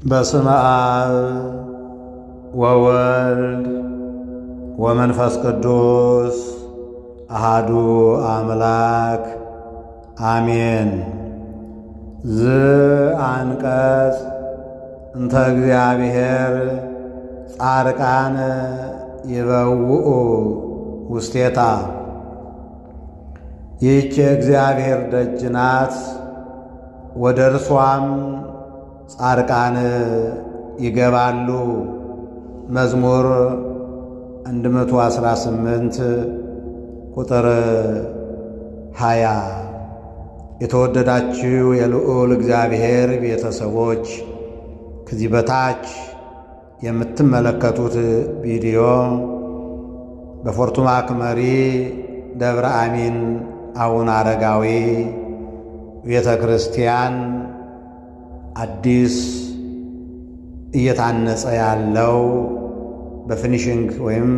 በስመ አብ ወወልድ ወመንፈስ ቅዱስ አሃዱ አምላክ አሜን። ዘአንቀጽ እንተ እግዚአብሔር ጻድቃን ይበውኡ ውስቴታ። ይህች የእግዚአብሔር ደጅ ናት፣ ወደ እርሷም ጻድቃን ይገባሉ። መዝሙር 118 ቁጥር 20። የተወደዳችሁ የልዑል እግዚአብሔር ቤተሰቦች ከዚህ በታች የምትመለከቱት ቪዲዮ በፎርቱማክ መሪ ደብረ አሚን አቡነ አረጋዊ ቤተ ክርስቲያን አዲስ እየታነጸ ያለው በፊኒሽንግ ወይም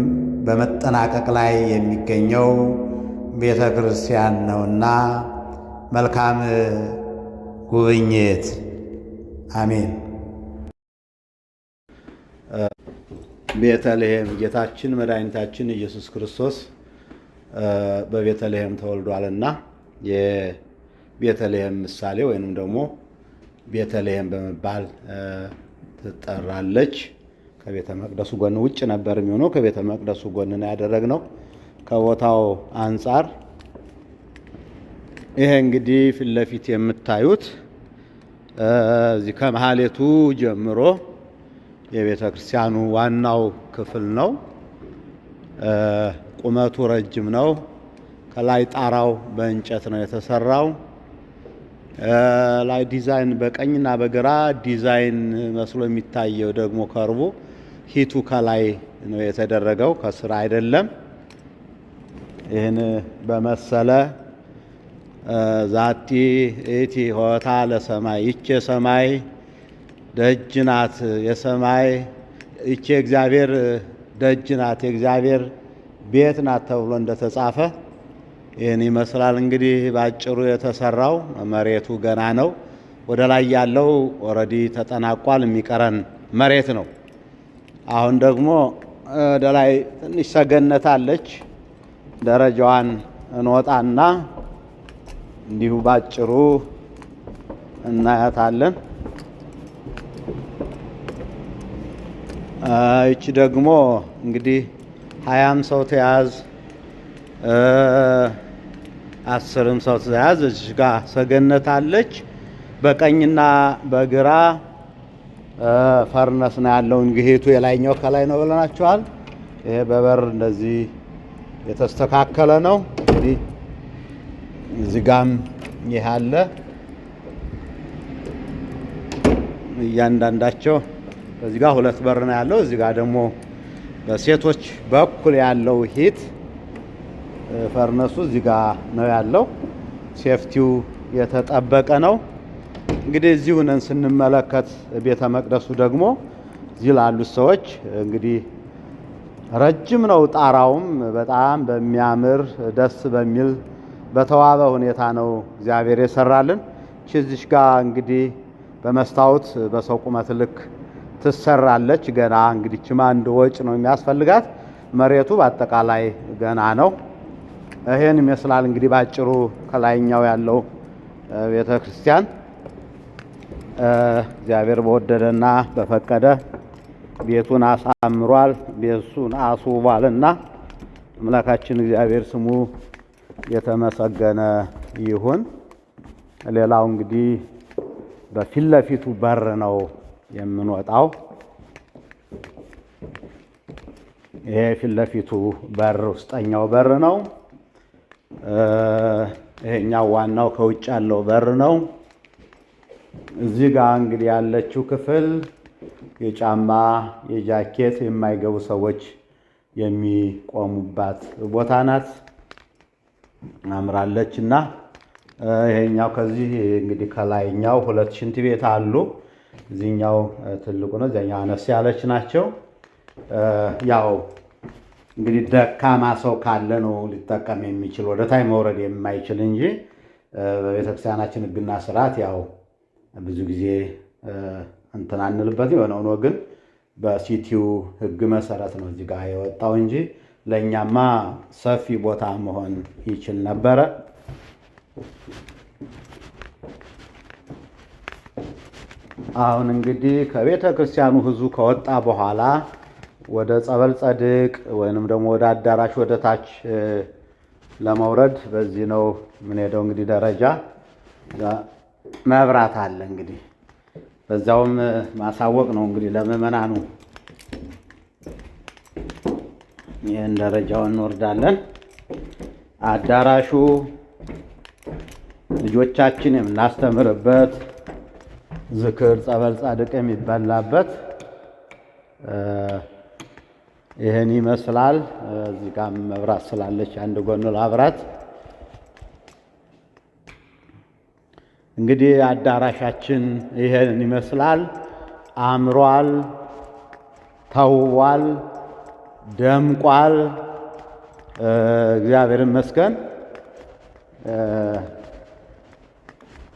በመጠናቀቅ ላይ የሚገኘው ቤተ ክርስቲያን ነውና መልካም ጉብኝት። አሜን። ቤተልሔም ጌታችን መድኃኒታችን ኢየሱስ ክርስቶስ በቤተልሔም ተወልዷልና የቤተልሔም ምሳሌ ወይንም ደግሞ ቤተልሔም በመባል ትጠራለች። ከቤተ መቅደሱ ጎን ውጭ ነበር የሚሆነው፣ ከቤተ መቅደሱ ጎን ነው ያደረግነው ከቦታው አንጻር። ይሄ እንግዲህ ፊት ለፊት የምታዩት እዚህ ከመሃሌቱ ጀምሮ የቤተ ክርስቲያኑ ዋናው ክፍል ነው። ቁመቱ ረጅም ነው። ከላይ ጣራው በእንጨት ነው የተሰራው። ላይ ዲዛይን በቀኝና በግራ ዲዛይን መስሎ የሚታየው ደግሞ ከርቡ ሂቱ ከላይ ነው የተደረገው፣ ከስራ አይደለም። ይህን በመሰለ ዛቲ እቲ ሆታ ለሰማይ፣ ይቼ ሰማይ ደጅ ናት፣ የሰማይ ይቼ እግዚአብሔር ደጅ ናት፣ የእግዚአብሔር ቤት ናት ተብሎ እንደተጻፈ ይህን ይመስላል። እንግዲህ ባጭሩ የተሰራው መሬቱ ገና ነው። ወደ ላይ ያለው ኦልሬዲ ተጠናቋል። የሚቀረን መሬት ነው። አሁን ደግሞ ወደ ላይ ትንሽ ሰገነት አለች። ደረጃዋን እንወጣና እንዲሁ ባጭሩ እናያታለን። ይቺ ደግሞ እንግዲህ 20 ሰው ተያዝ 10 ሰው ተያዝ። እዚህ ጋር ሰገነት አለች። በቀኝና በግራ ፈርነስ ነው ያለው። እንግዲህ የላይኛው ከላይ ነው ብለናቸዋል። ይሄ በበር እንደዚህ የተስተካከለ ነው። እንግዲህ እዚህ ጋም ይሄ አለ። እያንዳንዳቸው እዚህ ጋር 2 በር ነው ያለው። እዚህ ጋር ደግሞ በሴቶች በኩል ያለው ሂት ፈርነሱ እዚህ ጋር ነው ያለው። ሴፍቲው የተጠበቀ ነው። እንግዲህ እዚህ ሆነን ስንመለከት ቤተ መቅደሱ ደግሞ እዚህ ላሉት ሰዎች እንግዲህ ረጅም ነው። ጣራውም በጣም በሚያምር ደስ በሚል በተዋበ ሁኔታ ነው እግዚአብሔር የሰራልን። እዚህ ጋር እንግዲህ በመስታወት በሰው ቁመት ልክ ትሰራለች። ገና እንግዲህ ችማ አንድ ወጭ ነው የሚያስፈልጋት። መሬቱ በአጠቃላይ ገና ነው። ይሄን ይመስላል እንግዲህ ባጭሩ ከላይኛው ያለው ቤተ ክርስቲያን። እግዚአብሔር በወደደና በፈቀደ ቤቱን አሳምሯል፣ ቤቱን አስውቧልና አምላካችን እግዚአብሔር ስሙ የተመሰገነ ይሁን። ሌላው እንግዲህ በፊት ለፊቱ በር ነው የምንወጣው። ይሄ ፊት ለፊቱ በር ውስጠኛው በር ነው። ይሄኛው ዋናው ከውጭ ያለው በር ነው። እዚህ ጋር እንግዲህ ያለችው ክፍል የጫማ የጃኬት የማይገቡ ሰዎች የሚቆሙባት ቦታ ናት። አምራለችና ይሄኛው ከዚህ እንግዲህ ከላይኛው 2 ሽንት ቤት አሉ። እዚህኛው ትልቁ ነው፣ እዚያኛው አነስ ያለች ናቸው። ያው እንግዲህ ደካማ ሰው ካለ ነው ሊጠቀም የሚችል ወደ ታይ መውረድ የማይችል እንጂ በቤተክርስቲያናችን ሕግና ስርዓት ያው ብዙ ጊዜ እንትን አንልበት የሆነ ሆኖ ግን በሲቲው ሕግ መሰረት ነው እዚህ ጋር የወጣው እንጂ ለእኛማ ሰፊ ቦታ መሆን ይችል ነበረ። አሁን እንግዲህ ከቤተ ክርስቲያኑ ህዝቡ ከወጣ በኋላ ወደ ጸበል ጸድቅ ወይንም ደግሞ ወደ አዳራሽ ወደ ታች ለመውረድ በዚህ ነው የምንሄደው። እንግዲህ ደረጃ መብራት አለ። እንግዲህ በዛውም ማሳወቅ ነው እንግዲህ ለምዕመናኑ። ይህን ደረጃውን እንወርዳለን። አዳራሹ ልጆቻችን የምናስተምርበት ዝክር፣ ጸበል፣ ጻድቅ የሚበላበት ይህን ይመስላል። እዚህ ጋር መብራት ስላለች አንድ ጎን ላብራት። እንግዲህ አዳራሻችን ይህን ይመስላል። አምሯል፣ ተውቧል፣ ደምቋል። እግዚአብሔር ይመስገን።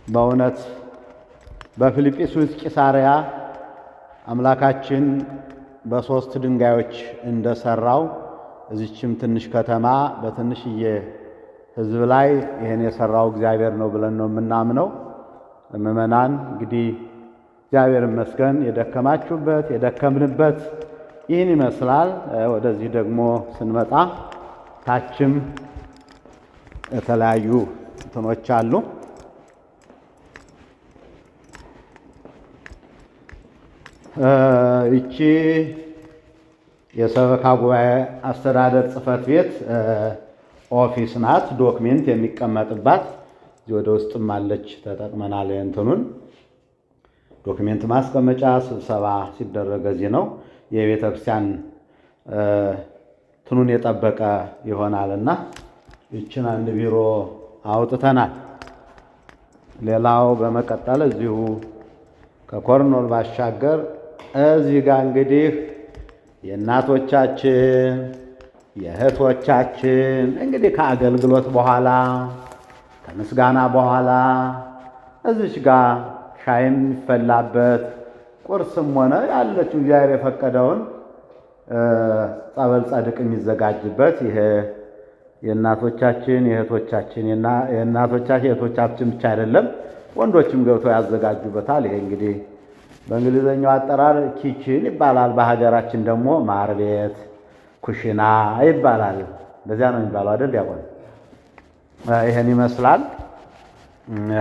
በእውነት በፊልጵስዩስ ቂሳርያ አምላካችን በሶስት ድንጋዮች እንደሰራው እዚችም ትንሽ ከተማ በትንሽዬ ሕዝብ ላይ ይህን የሰራው እግዚአብሔር ነው ብለን ነው የምናምነው። ምዕመናን እንግዲህ እግዚአብሔር ይመስገን የደከማችሁበት የደከምንበት ይህን ይመስላል። ወደዚህ ደግሞ ስንመጣ ታችም የተለያዩ እንትኖች አሉ። ይቺ የሰበካ ጉባኤ አስተዳደር ጽሕፈት ቤት ኦፊስ ናት። ዶክሜንት የሚቀመጥባት እዚህ ወደ ውስጥም አለች። ተጠቅመናል። እንትኑን ዶክሜንት ማስቀመጫ ስብሰባ ሲደረግ እዚህ ነው። የቤተ ክርስቲያን እንትኑን የጠበቀ ይሆናልና ይችን አንድ ቢሮ አውጥተናል። ሌላው በመቀጠል እዚሁ ከኮርኖል ባሻገር እዚህ ጋር እንግዲህ የእናቶቻችን የእህቶቻችን እንግዲህ ከአገልግሎት በኋላ ከምስጋና በኋላ እዚች ጋር ሻይ የሚፈላበት ቁርስም ሆነ ያለችው እግዚአብሔር የፈቀደውን ጸበል ጸድቅ የሚዘጋጅበት ይሄ የእናቶቻችን የእህቶቻችን የእናቶቻችን የእህቶቻችን ብቻ አይደለም፣ ወንዶችም ገብተው ያዘጋጁበታል። ይሄ እንግዲህ በእንግሊዘኛው አጠራር ኪችን ይባላል። በሀገራችን ደግሞ ማር ቤት ኩሽና ይባላል። እንደዚያ ነው የሚባለው አይደል? ያቆን ይሄን ይመስላል።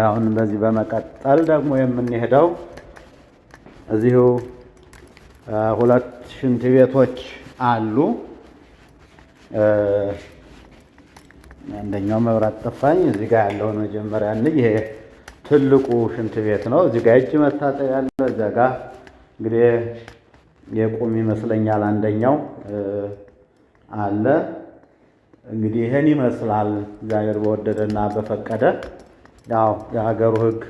አሁን በዚህ በመቀጠል ደግሞ የምንሄደው እዚሁ ሁለት ሽንት ቤቶች አሉ። አንደኛው መብራት ጠፋኝ። እዚህ ጋር ያለውን መጀመሪያ ይሄ ትልቁ ሽንት ቤት ነው። እዚህ ጋር እጅ መታጠቢያ ያለው፣ እዚያ ጋር እንግዲህ የቁም ይመስለኛል አንደኛው አለ። እንግዲህ ይሄን ይመስላል። እግዚአብሔር በወደደና በፈቀደ ያው የሀገሩ ሕግ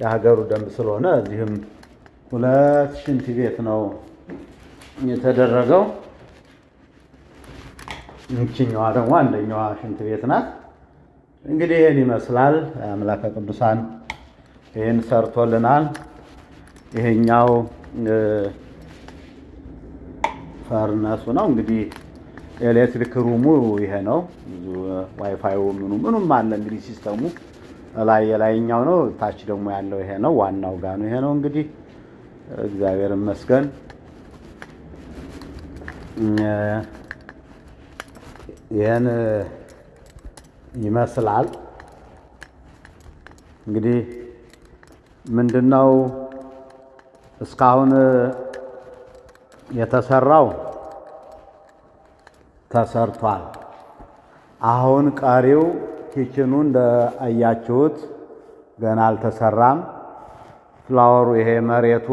የሀገሩ ደንብ ስለሆነ እዚህም ሁለት ሽንት ቤት ነው የተደረገው። ይህችኛዋ ደግሞ አንደኛዋ ሽንት ቤት ናት። እንግዲህ ይህን ይመስላል። አምላከ ቅዱሳን ይህን ሰርቶልናል። ይሄኛው ፈርነሱ ነው። እንግዲህ ኤሌክትሪክ ሩሙ ይሄ ነው። ብዙ ዋይፋዩ ምኑም አለ። እንግዲህ ሲስተሙ ላይ የላይኛው ነው። ታች ደግሞ ያለው ይሄ ነው። ዋናው ጋር ነው ይሄ ነው። እንግዲህ እግዚአብሔር ይመስገን ይህን ይመስላል። እንግዲህ ምንድነው እስካሁን የተሰራው ተሰርቷል። አሁን ቀሪው ኪችኑ እንዳያችሁት ገና አልተሰራም። ፍላወሩ ይሄ መሬቱ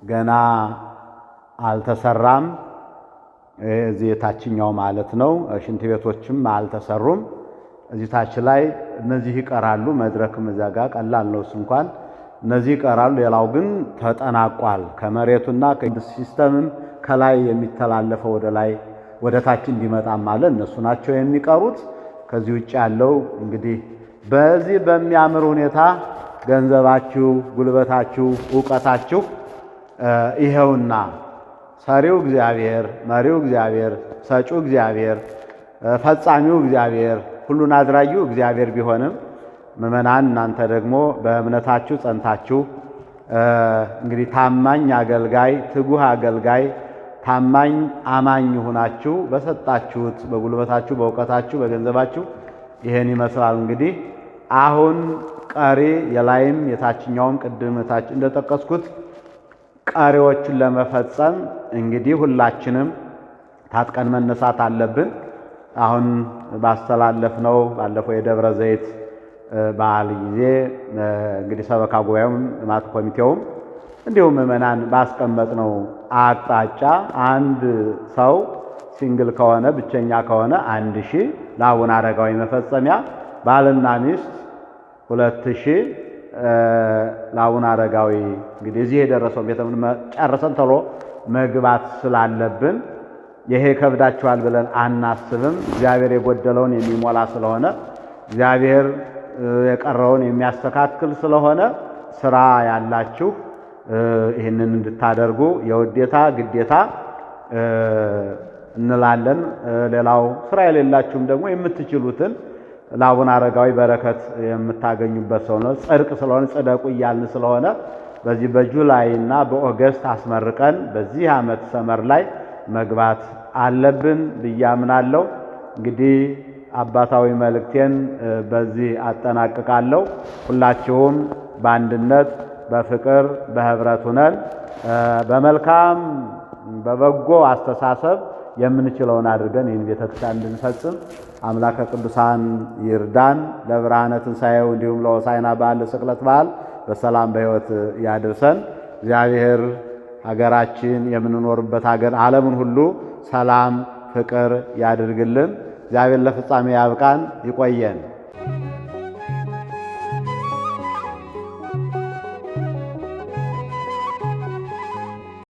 ገና አልተሰራም። እዚህ የታችኛው ማለት ነው። ሽንት ቤቶችም አልተሰሩም። እዚህ ታች ላይ እነዚህ ይቀራሉ። መድረክም እዛ ጋር ቀላል ነው እሱ እንኳን እነዚህ ይቀራሉ። ሌላው ግን ተጠናቋል። ከመሬቱና ከሲስተምም ከላይ የሚተላለፈው ወደ ላይ ወደ ታች እንዲመጣም አለ። እነሱ ናቸው የሚቀሩት። ከዚህ ውጭ ያለው እንግዲህ በዚህ በሚያምር ሁኔታ ገንዘባችሁ፣ ጉልበታችሁ፣ ዕውቀታችሁ ይሄውና ሰሪው እግዚአብሔር፣ መሪው እግዚአብሔር፣ ሰጪው እግዚአብሔር፣ ፈጻሚው እግዚአብሔር፣ ሁሉን አድራጊው እግዚአብሔር ቢሆንም ምእመናን እናንተ ደግሞ በእምነታችሁ ጸንታችሁ እንግዲህ ታማኝ አገልጋይ፣ ትጉህ አገልጋይ፣ ታማኝ አማኝ ሆናችሁ በሰጣችሁት በጉልበታችሁ፣ በእውቀታችሁ፣ በገንዘባችሁ ይሄን ይመስላል። እንግዲህ አሁን ቀሪ የላይም የታችኛውም ቅድም ታች እንደጠቀስኩት ቀሪዎችን ለመፈጸም እንግዲህ ሁላችንም ታጥቀን መነሳት አለብን። አሁን ባስተላለፍነው ባለፈው የደብረ ዘይት በዓል ጊዜ እንግዲህ ሰበካ ጉባኤውም ልማት ኮሚቴውም እንዲሁም ምእመናን ባስቀመጥነው አቅጣጫ አንድ ሰው ሲንግል ከሆነ ብቸኛ ከሆነ 1000 ለአቡነ አረጋዊ መፈጸሚያ፣ ባልና ሚስት 2000 ለአቡነ አረጋዊ እንግዲህ እዚህ የደረሰው ቤተ ጨርሰን ቶሎ መግባት ስላለብን ይሄ ከብዳችኋል ብለን አናስብም። እግዚአብሔር የጎደለውን የሚሞላ ስለሆነ እግዚአብሔር የቀረውን የሚያስተካክል ስለሆነ ስራ ያላችሁ ይህንን እንድታደርጉ የውዴታ ግዴታ እንላለን። ሌላው ስራ የሌላችሁም ደግሞ የምትችሉትን ለአቡነ አረጋዊ በረከት የምታገኙበት ሰው ነው። ጽድቅ ስለሆነ ጽደቁ እያልን ስለሆነ በዚህ በጁላይ እና በኦገስት አስመርቀን በዚህ ዓመት ሰመር ላይ መግባት አለብን ብዬ አምናለሁ። እንግዲህ አባታዊ መልእክቴን በዚህ አጠናቅቃለሁ። ሁላችሁም በአንድነት በፍቅር በህብረት ሆነን በመልካም በበጎ አስተሳሰብ የምንችለውን አድርገን ይህን ቤተክርስቲያን እንድንፈጽም አምላከ ቅዱሳን ይርዳን። ለብርሃነ ትንሣኤው እንዲሁም ለሆሳዕና በዓል ለስቅለት በዓል በሰላም በሕይወት ያድርሰን። እግዚአብሔር ሀገራችን የምንኖርበት ሀገር ዓለምን ሁሉ ሰላም ፍቅር ያድርግልን። እግዚአብሔር ለፍጻሜ ያብቃን። ይቆየን።